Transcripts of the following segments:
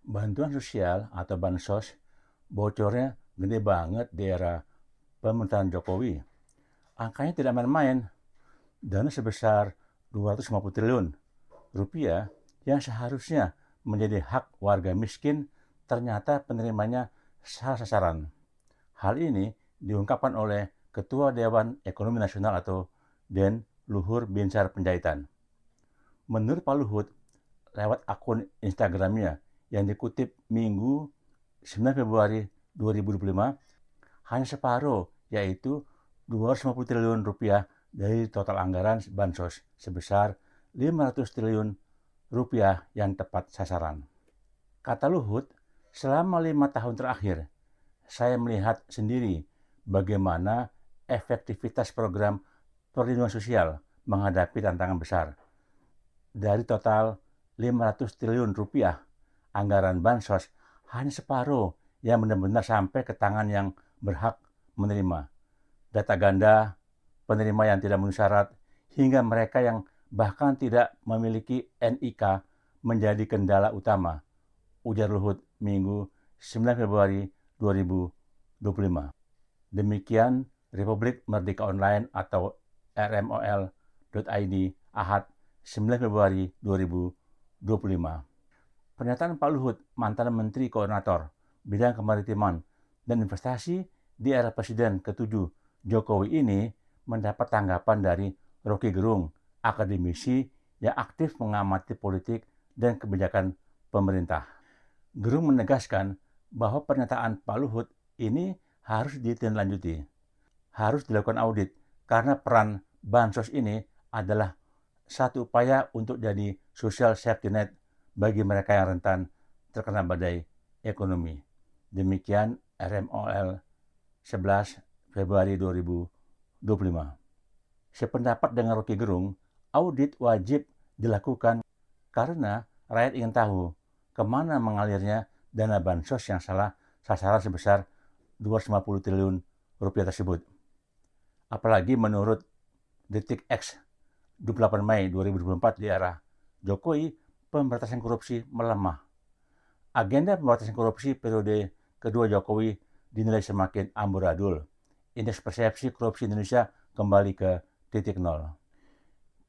Bantuan sosial atau bansos bocornya gede banget di era pemerintahan Jokowi. Angkanya tidak main-main. Dana sebesar 250 triliun rupiah yang seharusnya menjadi hak warga miskin ternyata penerimanya salah sasaran. Hal ini diungkapkan oleh Ketua Dewan Ekonomi Nasional atau DEN Luhur Binsar Panjaitan. Menurut Pak Luhut, lewat akun Instagramnya yang dikutip Minggu 9 Februari 2025, hanya separuh, yaitu 250 triliun rupiah dari total anggaran bansos sebesar 500 triliun rupiah yang tepat sasaran. Kata Luhut, selama 5 tahun terakhir, saya melihat sendiri bagaimana efektivitas program perlindungan sosial menghadapi tantangan besar. Dari total 500 triliun rupiah anggaran bansos, hanya separuh yang benar-benar sampai ke tangan yang berhak menerima. Data ganda, penerima yang tidak memenuhi syarat, hingga mereka yang bahkan tidak memiliki NIK menjadi kendala utama, ujar Luhut Minggu 9 Februari 2025. Demikian Republik Merdeka Online atau rmol.id Ahad 9 Februari 2025. Pernyataan Pak Luhut, mantan Menteri Koordinator Bidang Kemaritiman dan Investasi di era Presiden ke-7 Jokowi ini mendapat tanggapan dari Rocky Gerung, akademisi yang aktif mengamati politik dan kebijakan pemerintah. Gerung menegaskan bahwa pernyataan Pak Luhut ini harus ditindaklanjuti, harus dilakukan audit, karena peran bansos ini adalah satu upaya untuk jadi social safety net bagi mereka yang rentan terkena badai ekonomi. Demikian RMOL 11 Februari 2025. Sependapat dengan Rocky Gerung, audit wajib dilakukan karena rakyat ingin tahu kemana mengalirnya dana bansos yang salah sasaran sebesar 250 triliun rupiah tersebut. Apalagi menurut Detik X 28 Mei 2024 di era Jokowi, pemberantasan korupsi melemah. Agenda pemberantasan korupsi periode kedua Jokowi dinilai semakin amburadul. Indeks persepsi korupsi Indonesia kembali ke titik nol.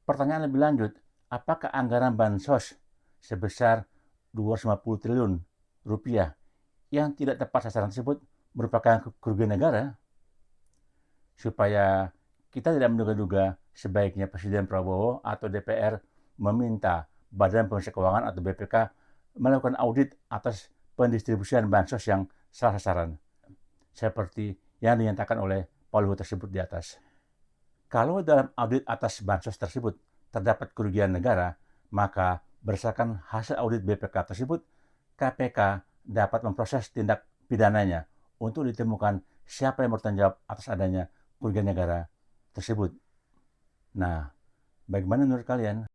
Pertanyaan lebih lanjut, apakah anggaran bansos sebesar 250 triliun rupiah yang tidak tepat sasaran tersebut merupakan kerugian negara? Supaya kita tidak menduga-duga, sebaiknya Presiden Prabowo atau DPR meminta Badan Pemeriksa Keuangan atau BPK melakukan audit atas pendistribusian bansos yang salah sasaran, seperti yang dinyatakan oleh Pak Luhut tersebut di atas. Kalau dalam audit atas bansos tersebut terdapat kerugian negara, maka berdasarkan hasil audit BPK tersebut, KPK dapat memproses tindak pidananya untuk ditemukan siapa yang bertanggung jawab atas adanya kerugian negara tersebut. Nah, bagaimana menurut kalian?